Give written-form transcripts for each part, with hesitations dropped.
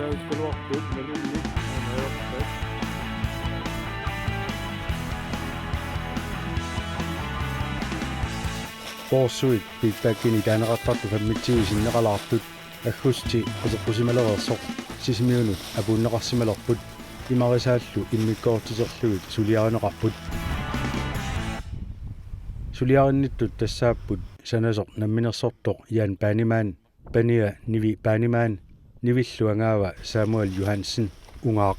ungajaavikkaluarput malunnik anaajorpat Borsuit pitbackini taaneqartartu fammitsiusinneqalaartut аггусти атеққусималереерсоқ сисимиунут апууннеқарсималерпут имарисааллу иммиккоортисерлугит сулиаринеқарпут сулиаринниттут тассааппут санасоқ намминерсортоқ яан паанимаан пания ниви паанимаан нивиллуангаава Самуэл Юхансен унгаақ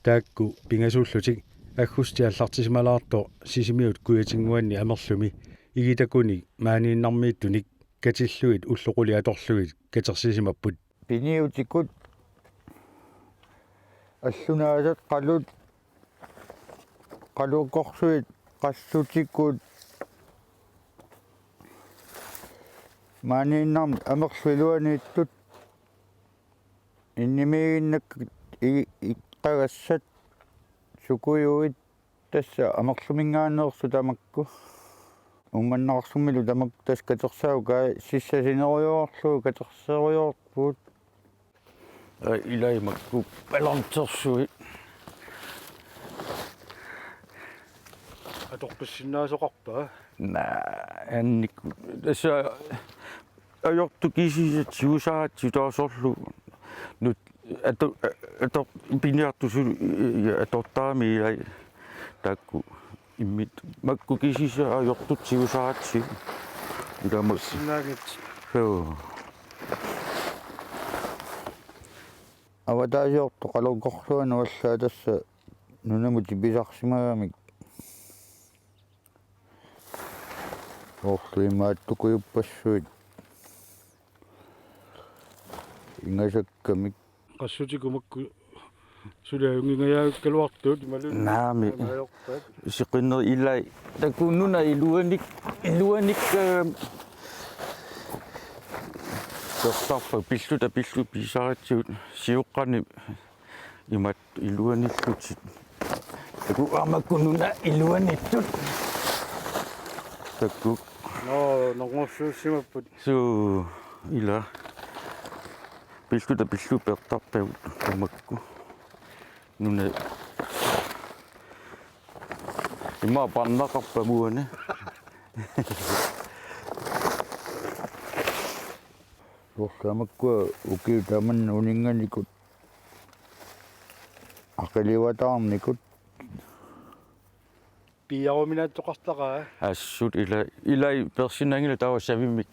таакку пингасууллутик аггусти аллартисималаарто сисимиут куятингуанни амерлуми игитакуни maaнииннармииттуник катиллуит уллоқули аторлуит катерсисимаппут пиниутикут аллунаасат қалуукорсуит qassutикут maaнииннарм амерлуилуанииттут иннимигиннак иққагассат сукуйуит тасса амерлумингаанерсу тамакку умманнарсумилу тамак тас катерсаука сиссасинериуарлуу катерсериуарпут илаймакку балантерсуи аторпассиннаасоқарпаа анникку тасса ajortu kisisat siusaat sitasorlu nyt ато пиниартусу аторtaamiilai таакку иммит макку кисиса ajortut siusaatsi иламас синаагит соо аватаажиорту қалугорлуана валлаа тасса нунамути писарсимагамик орлуимааттукуйуппассуит ингасаккамик qassutikumакку сулиаюнгингаяавиккалуартуут малун наами сиқиннер илай такуннуна илуаник сорсарфа пиллута писаратсуут сиуққани имат илуаниллутит таку амаккунуна илуаниттут таку ногорсуусимаппут су ила пиллута пертарпагут амакку нуна има паннақарпагуане сорсамакку укиутаман унинганикут ақаливатаарникут пиаруминааттоқартараа ассут илай персинангила тава савиммик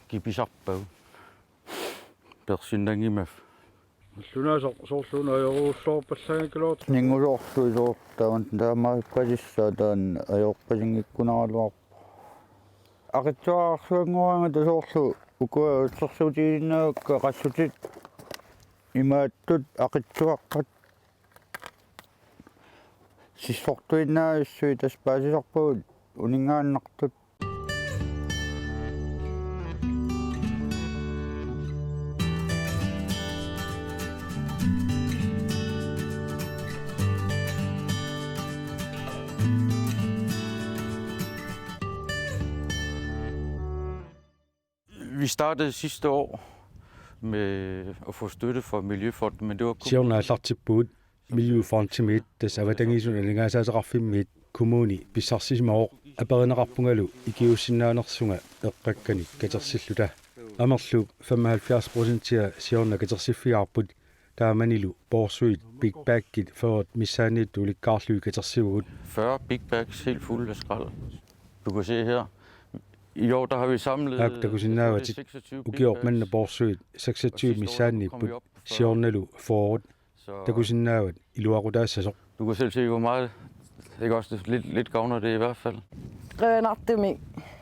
киписарпагу персинангимаф лунаасорлунаажоруусоорпаллагакалуут нингулоорлуисоор таамааккалиссаа таан аёрпасингиккунааралуар ақитсуаарсуангуаанга тасоорлу укуа утсерсуутигиннаакка qassutит имааттут ақитсуаққат сиссортуиннаассуи таспаасисарпагут унингааннартут Vi startede sidste år med at få støtte fra Miljøfonden, men det var сиорнааллартиппуут милиуфорнтимиит тас аватангисуналингаасаасеқарфиммиит коммуни писсарсисимаоқ аперинеқарпунгалу икиуссиннаанерсунга эққаккани катерсиллута амерлу 75% сиорна катерсиффиаарпут тааманилу борсуит бигбаггит форот миссааниитту уликкаарлуи катерсивгут 40 big bags helt fulde af skrald. Du kan se her. I år der har vi samlet актакусиннааватик укиорманна борсуит 26 миссаанииппут сиорналу форот такусиннаават илуарутаассасоқ. Du kan selv se hvor meget. Det er også lidt gavner det i hvert fald. Qeanartumi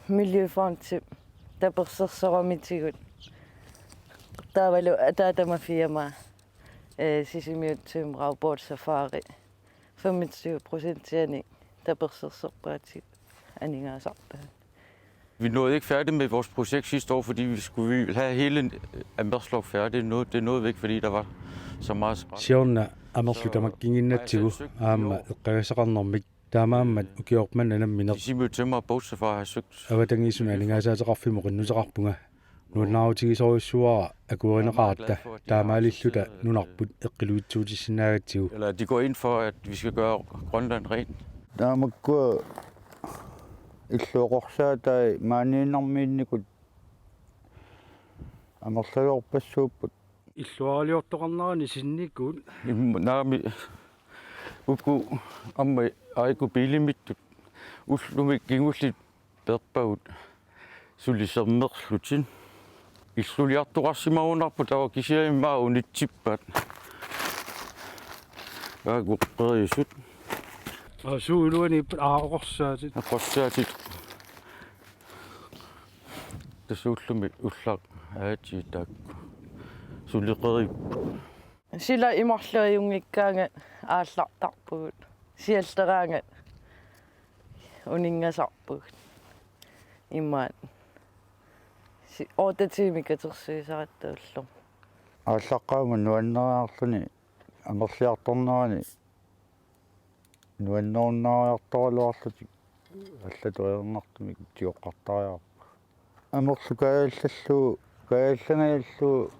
miljøfonti taperserseramitigut taavalu ataatama firma sisimiutsuum raubort safari 25% taperserserpaati aningaasarpa. Vi nåede ikke færdigt med vores projekt sidste år, fordi vi ville have hele Amberslov færdigt. Det nåede vi ikke, fordi der var så meget skrald. сиорна амерлутамаккингиннатсигу аама эққагасақарнэрмик таамааммат укиорманна намминер Simø Tømmer og Boatsafari har søgt аватангисуналингаасаасеқарфиму қиннусеқарпунга nuannaarutigisoruissuara akuerineraata taamaalilluta nunarput eqqiluitsuutissinnaagatsigu Eller de går ind for, at vi skal gøre Grønland rent. Naamakku illuoqorsaata maaniinarmiinnikut amerlaluorpassuupput illuaraliortoqarnerani sinnikkuut Naami ukku amma aiku pilimittut ullumi kingullit perpaut sulisermerlutin illuliartuqarsimagunarpu tawa kisiaimmaa unitsippat aaguqqeriusut asuuluani aaoqorsaatit aqorsaatit tasuullumi ullaq aatiitaakku suliqeri Sillä imorluajungikkaanga aallartarpugut. Sialteraanga uningasarpugut. Immaan. Ootatiimikatersiisarattaullu. ааllaqqaamun nuanneriarluni amerliartornerani nuannerunnaariartoraluarlutik allatuernertumik tioqqartariarpu amerlu kaayallangaillu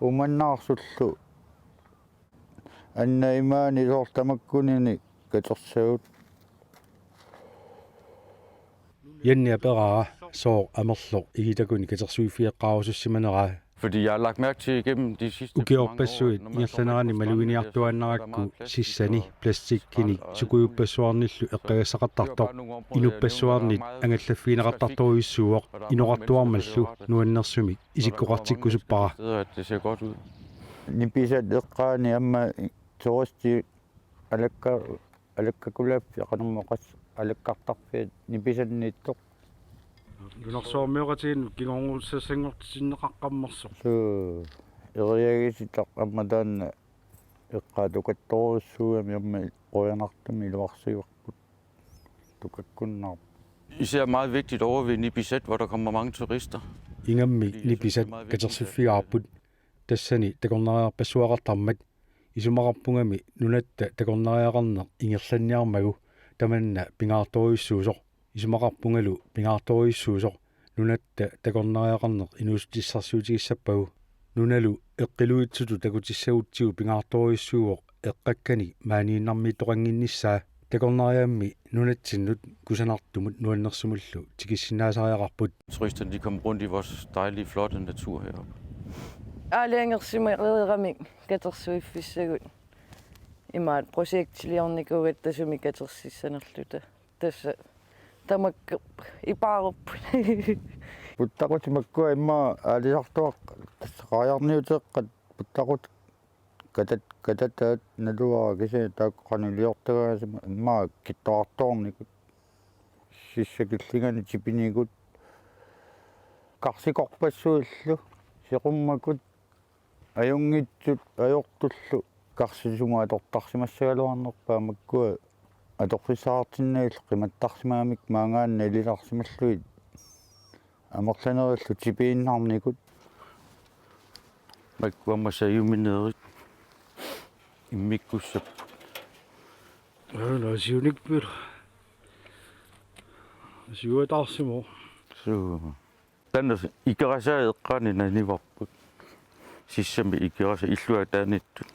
umannаарsullu annaimaani isortamakkunini katersagut yanniaperaa soo amerlo igitakuni katersuifiaqqaarusussimanaraa Fordi jeg har lagt mærke til igennem de sidste ukiorpassuit iallanarani maluiniartuannarakku sissani plastikkini sukuiuppassuarnillu eqqagasaqartartor inuppassuarnit angallaffiinaqartartoruissuuoq inoqartuarmallu nuannersumik isikkoqartikkusuppara at det ser godt ud. nipisat eqqaani amma turisti alakkakulappi aqanermoqas alakkartarfiat nipisannittoq lunarsoormioratiinnu kingorngussasangortisinneqaqqammersoq su eriagisitaq amma taanna eqqaatukattoruissuugami amma qoyanartumi iluarsiuarput tukakkunnar Især meget vigtigt over ved Nipisat, hvor der kommer mange turister. ingammi nipisat katersuffigaarput tassani takornariarpassuaqartarmat isumaqarpungami nunatta takornariaqarneq ingerlanniarmagu tamanna pingaartoruissuusoq isumaqarpungalu pingaartoruissuusoq nunatta takornariaqarneq inuustissarsuutigissappagu nunalu eqqiluitsutu takutissagutsigu pingaartoruissuuoq eqqakkani maaniinnarmiittoqanginnissaa takornariammi nunatsinnut kusanartumut nuannersumullu tikissinnaasariaqarput Turisterne de kommer rundt i vores dejlige, flotte natur heroppe. Aaliangersimareerami katersuiffissagut. Imaat projektiliornikugat tasumi katersissanerluta. Tassa tamakku ipaarupput. puttaqutimakkua imma aalisartuaq tassaqajarniuteqqat puttaqut katataat naluara kisi taaqqaniliortagaasima imma kittoartoornikut sissakilligani tipinigut qarsikorpassuullu siqummakut ajungitsut ajortullu qarsisumatortarsimassagaluarnerpaa makkua atorfisaartinnagill qimattarsimaamik maangaanna ililarsimalluit amerlanerillu tipiinnarnikut Makkuamma sayumineerit immikkussap siunikpil siuataarsimu so tanna ikerasa eqqaanina nivarput sissami ikerasa illuataanittut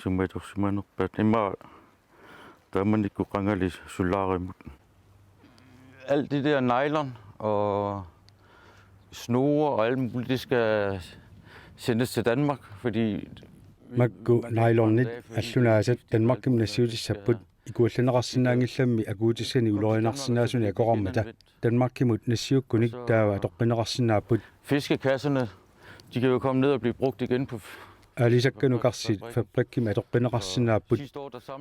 summatorsimanerpaat imma tamannikku qangali sulaarimut alt det der nylon og snore og alt muligt, det skal sendes til Danmark, fordi makku nailornit allunaasat Danmarkim nasiutissaput ikuallanaqarsinnaangillammi akuutissani uloriinarsinnaasuni akoqarmata Danmarkimut nasiukkunik taava toqqinaqarsinnaaput fiskekasserne, de kan jo komme ned og blive brugt igen på alisakkanuqarsit fabrikkim atoqqinaqarsinnaaput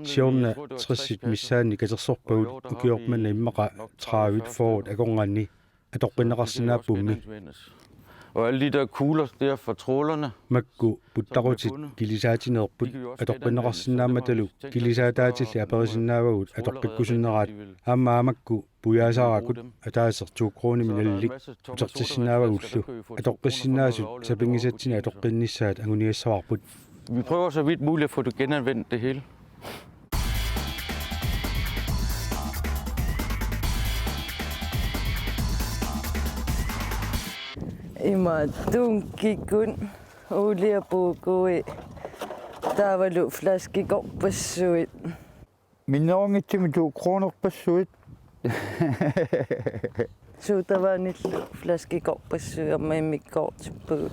siorna trissit missaanni katersorpagut ukiormanna immaqa traavit forut akorngaanni atoqqinaqarsinnaapummi Og alle de der kugler der for trålerne, makku puttaqutit kilisaatinnerput atoqqinaqarsinnaamatalu kilisaataatilli aperisinnaavagut atoqqikkusunneraat aammamakku pujaasarakut ataasertuukkrooni minallik utertissinnaavagullu atoqqissinnaasut sapingisatsini atoqqinnissaat anguniassarput vi prøver så vidt muligt at få det genanvendt det hele. Ima tunkikun uliapuukui taavalu flaskikorpassuit Minnerungitsimi 2 kroner passuit. suutavanillu flaskikorpassui ammaimikkoortippugut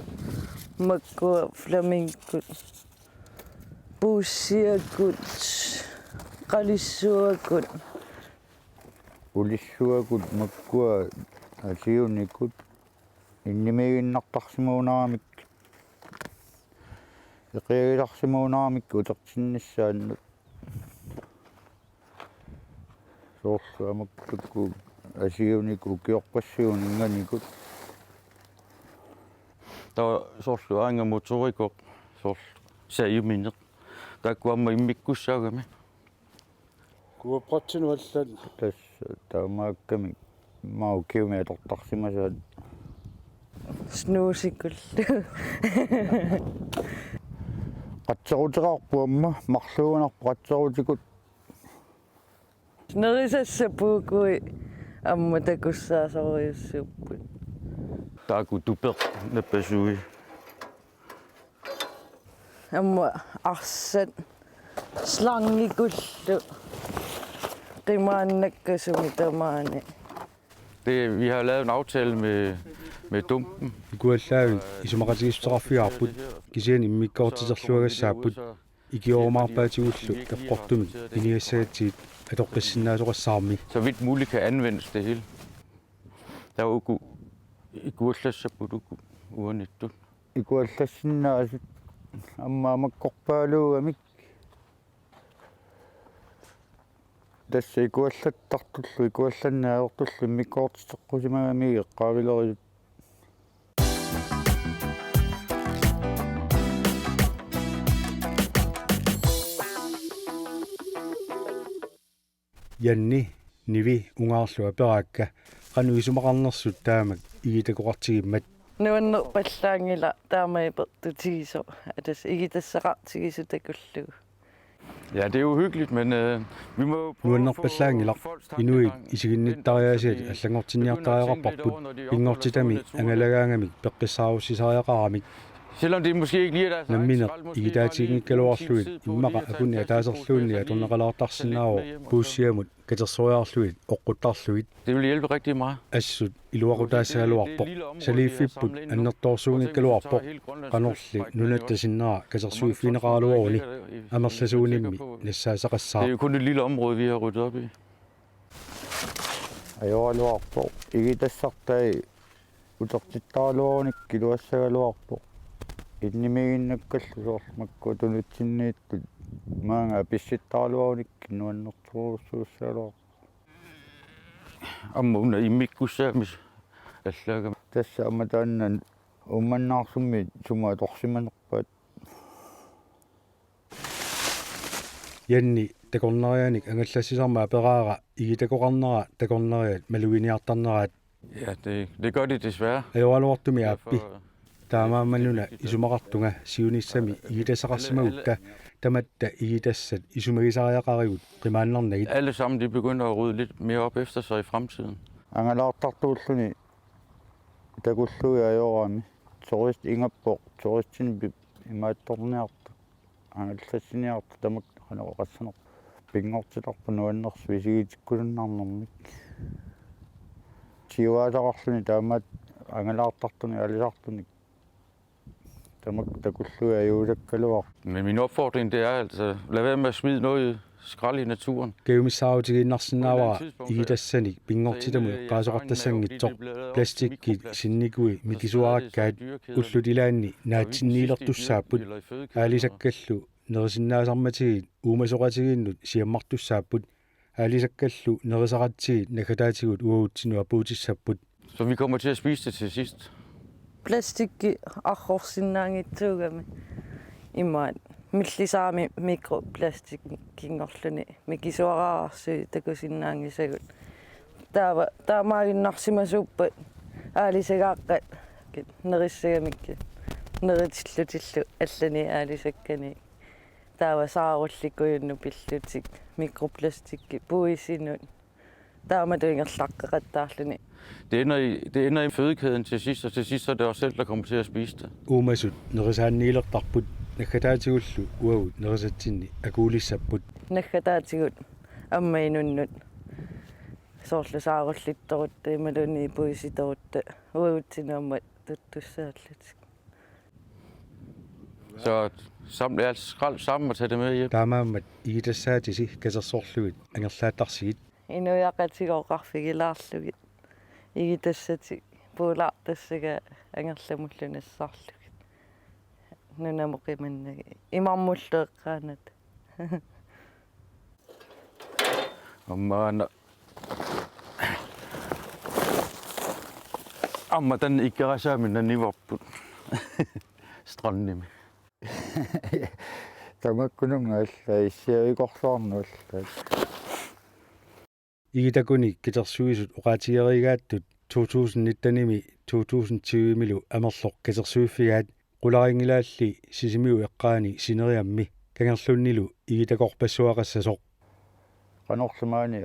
makkua flaminkut puussiakut qalissuakut Ulissuakut makkua asiunikut innimiginnartarsimuunaramik iqiagilarsimuunaramik utertinnissaannut soorluamaktukku asiuniku kiorpassuuninganikut Der sorluanga motorikok saayuminneq taakkuamma immikkussaagami Kuapratsinuallan tassa taamaakkami maukiumi atortarsimasaat snuusikullu qatseruteraarpuamma marluunarpu qatserutikut nerisassapuukui amma takussaasoriussuupput taaku tupeq nappasui amma arsat slangikullu qimaannakkasumi tamaani Vi har lavet en aftale med dumpen. ikuallaavin isumaqatigisterarfiarput kisian immikkoortiserluagassaaput ikiormarpaatигуллу эққортумик инигассагатсигит атоққиссиннаасоқассаарми Så vidt muligt kan anvendes det hele. Der er jo ikuallassaput uanittut. ikuallassinnaasut аммаамаккорпаалууамик тасса икуаллаттартуллу икуалланнаавертуллу иммиккоортитеққусимагами эққаавилерисут янни nivi ungaarlua peraakka qanu isumaqarnersut taamak igitakoqartigimmat nuanner pallaangila taamaipertutigiso atas igitassaqartigisutakullugu Ja, det er jo hyggeligt, men vi må prøve nuannerpallaangilaq inuit isiginnittariaasiat allangortinniartariaqarparput ingortitami angalagaangamik peqqissaarussisariaqaramik Selvom det måske ikke lige er deres nammineq igitaatiginnikaluarluit immaqa akunni ataaserluunni atunneqalaartarsinnaavo puussiamut katersuariarluit oqquttarluit Det vil hjælpe rigtig meget. assut iluaqutaassaaluarpoq saliiffipput annertorsuunikkaluarpoq qanorli nunattasinneraa katersuiffineqaaluaruni amerlasuunimmi Det er nassaasaqassaa jo kun et lille område, vi har ryddet op i. ajorluarpoq igitassartai utertittaraluarunik kiluassagaluarpoq innimiginnakkallu soormakku tunutsinniittut maanga pissittaraluarunik nuannertuurussuussaaluar Amma under immikkussaamis allaga. tassa amataannan ummannaarssummi suma torsimanerpaat yanni takornerianik angallassisarmaa peraara igitakoqarnera takorneriat maluiniartarneraat Ja, det gør det desværre. ajoraluartumi aappi taamaamannuna isumaqartunga siunissami igitassaqarsimagukka tamatta igitassat isumagisariaqarigut qimaannernagut Alle sammen de begynder at rydde lidt mere op efter sig i fremtiden. angalaartartuulluni takullui ajoraami turist ingappoq turistin imaattorniartu angallassiniartu tamak qanoqassaner pingortitarpu nuanners visigitikkulunnaarnermik siuaasaqarluni taamaat angalaartartuni alisartunik tamak takullui ajuulakkaluar Men min opfordring det er altså, lad være med at smide noget skrald i naturen. keumissaautiginnarsinnaavara igitassani pingortitamu qaasoqartassangitsoq plastikkit sinnikui mikisuarakkaat ullutilaanni naatsinniilertussaapput aalisakkallu nerisinnaasarmatigit uumasoqatiginnut siammartussaapput aalisakkallu nerisaqatsigit nakataatigut uagutsinu apuutissaapput Så vi kommer til at spise det til sidst. plastikki arrorsinnaangitsuugami imaat millisaami mikroplastikkinngorluni mikisuaraarsi takusinnaangisagut taamaaginnarsimasuuppat aalisagaaqqat nerissagamikki neritsillutillu allani aalisakkani taava saarullikujunnu pillutik mikroplastikki puisinut taamatuingerlaqqaqattaarluni Det ender i fødekæden til sidst, og til sidst så er det også selv, der kommer til at spise det. Uumasut nerisaaниилертарпут наккатаатигуллу уагут нерисатсинни акуулиссаппут наггатаатигут аммаинуннут соорлусааруллитторутта ималуни пуиситорутта уагутсинуаммат туттуссааллатик. Så samle alt skrald sammen og tage det med hjem. таамааммат игитассаатиси касерсоорлугит ангерлааттарсигит инуяқатигоқарфигилаарлугит игитассати пуулаартассага ангерламуллунассаарлугит нунамоқиманнаги имармуллуэққаанат Amma tän ikkärasaaminen nivopput strandnimi. тамаккунунгаалла иссиавикорлуарнуулла игитакуни китерсуисут оqaатигеригааттут 2019-ми 2020-милу амерлоқ китерсуиффигаат qularingilaalli sisimiu eqqaani sineriammi kangерлуннилу игитакорпассуақассасоқ qanorlumaani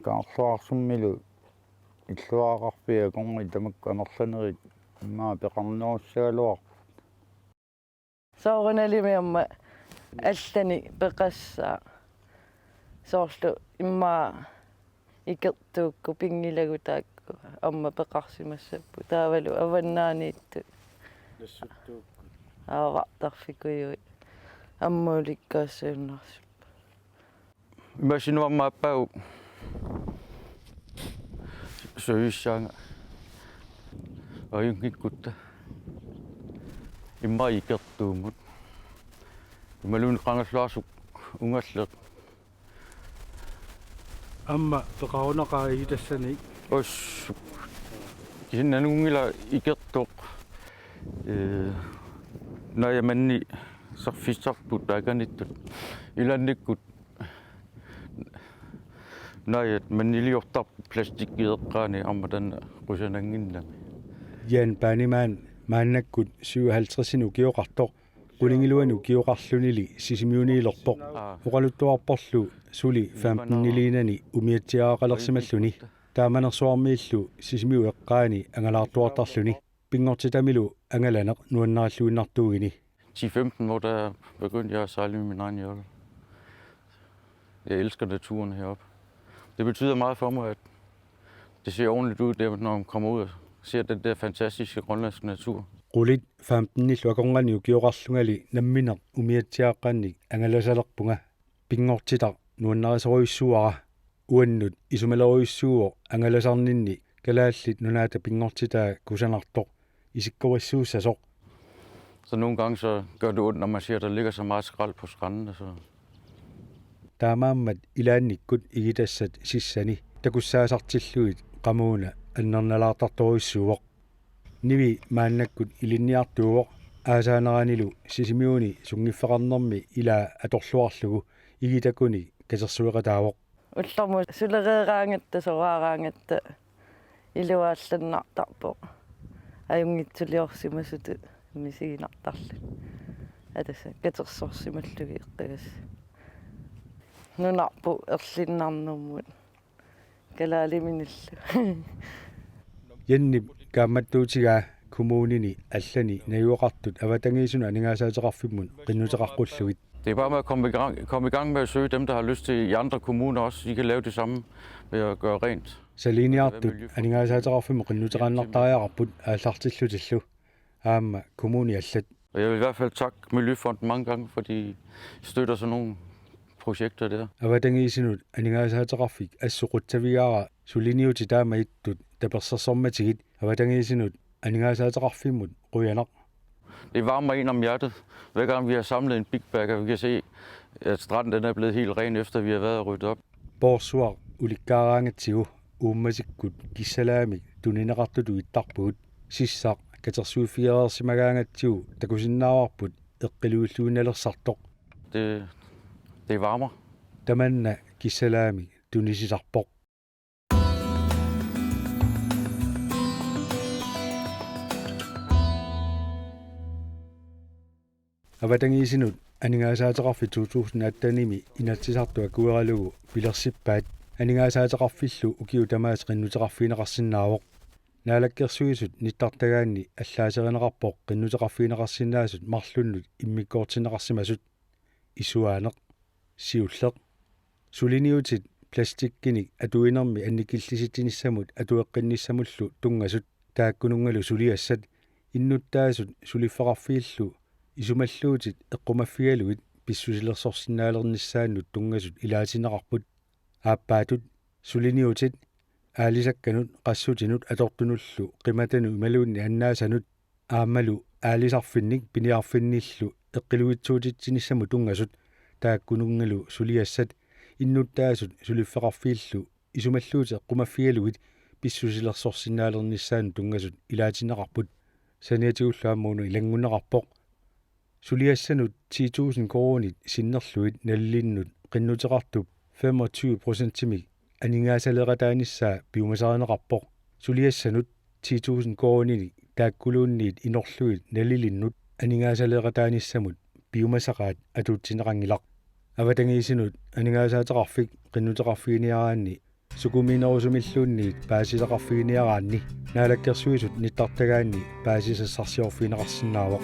kaarluarsummilу иллуаақарпиа конги тамакку амерланерит иммаа пеқарнеруссагалуар соорналимиамма аллани пеқассаа соорлу иммаа икертуукку пингилагутаакку амма пеқарсимассаппу таавалу аваннааниитту аавартарфикуйуи аммууликкаассууннарсу Imagine mapau söyssaanga ayunkikkutta imma ikertuumut imalun qangallaasuk ungalleq амма пеқарунақаа игитассани os kinnanungila ikertoq nayamanni sarfissarput taakanittut ilannikkut najat maniliortarp plastikkideqqaani armatanna qusananginnami Jan Banniman maannakkut 57-inu kioqartoq qulingiluanu kioqarlunili sisimiuniilerpoq uqaluttuarporlu suli 15-niliinani umiatsiaaqalersimalluni taamanersuarmiillu sisimiu eqqaani angalaartuartarluni pingortitamilu angalaneq nuannaralluinnartuugini 10-15 hvor der begyndte jeg at sejle med min egen jolle. Jeg elsker naturen heroppe. Det betyder meget for mig, at det ser ordentligt ud, der, når man kommer ud og ser den der fantastiske grønlandske natur. qulit 15-nillu akornganiu kioqarlungali nammineq umiatsiaaqqaannik angalasalerpunga pingortitar nuannarisoruissuara uannut isumaleruissuuo angalasarninni kalaallit nunaata pingortitaa kusanartoq isikkorissuussasoq Så nogle gange så gør det ondt, når man ser, at der ligger så meget skrald på strandene. Så таамааммат илаанниккут игитассат сиссани такуссаасартиллуит qamuuna аннерналаартарторуиссууоq nivi maannakкут илинниартуувоq аасаанераанилу сисимиуни сунгиффеқарнерми илаа аторлуарлугу игитакуни касерсуеқатаавоq уллэрму сулереераангатта сораараангатта илуаалланнартарпо аюнгитсулиорсимасуту мисигинартарлу атаса катерсорсималлуги эққигас нунарпу ерлиннарнэрмут калаалиминиллу яннип кааматтуутигаа kommunini allani najuaqartut avatangisuuna aningaasaateqarfimmun qinnutеқарqulluгit det er bare med at komme i gang med at søge dem, der har lyst til i andre kommuner også. I kan lave det samme med at gøre rent. saliniartut aningaasaateqarfimmu qinnutеқарнартариақарput ааллартиллутиллу аама kommuni allat Og jeg vil i hvert fald takke Miljøfonden mange gange, fordi de støtter sådan nogle projekter der. avatangisiinut aningaasaateqarfik assuquttavigaara suliniuti taamaittut tapersersormatigit avatangisiinut aningaasaateqarfimmut quyanaq Det varmer en om hjertet, hver gang vi har samlet en big bag, og vi kan se, at stranden den er blevet helt ren, efter vi har været og ryddet op. Borsuar ulikkaaraangatsigu uummasikut kissalaamik tunineqartutu ittarpuut sissaq katersuufiaersimagaangatsigu takusinnaavarput eqqiluulluunalerssartoq Det varmer. tamanna kissalaamik tunisisarpoq avatangisiinut aningaasaateqarfi 2018-nimi inatsisartua kueralugu pilersippaat анингаасаатеқарфиллу укиу тамаас qinnuteqarfiineqarsinnaavoq наалаккерсуисут ниттартагаанни аллаасеринеқарпоқ qinnuteqarfiineqarsinnaasut марлуннут иммиккоортинеқарсимасут исуаанеқ сиуллеқ сулиниутит пластиккиник атуинерми анникиллиситиниссамут атуэққинниссамуллу тунгасут тааккунунгалу сулиассат иннуттаасут сулиффеқарфииллу исумаллуутит эққумаффигалуит писсусилерсорсинаалерниссааннут тунгасут илаатинеқарпут ааппаатут сулиниутит аалисакканут qassутинут атортунуллу қиматану ималуунни аннаасанут аамалу аалисарфинник пиниарфинниллу эққилуитсуутитсиниссаму тунгасут тааккунунгалу сулиассат иннуттаасут сулиффеқарфииллу исумаллуути эққумаффигалуит писсусилерсорсинаалерниссаан тунгасут илаатинеқарпут саниатигуллааммууну илангунеқарпоқ сулиассанут 10.000 коронит синнерлуит наллиннут qinnuteqartup 25%-тимик анингаасалератааниссаа пиумасаринеқарпоқ сулиассанут 10.000 коронини тааккулуунниит инорлуит налилиннут анингаасалератааниссамут пиумасақаат атуутсинеқангилақ аватангиисинут анингаасаатеқарфик qinnuteqarfiiniaraanni сукуминерусумиллуунниит паасилеқарфигиниараанни наалаккерсуисут ниттартагаанни паасисассарсиорфинеқарсинаавоқ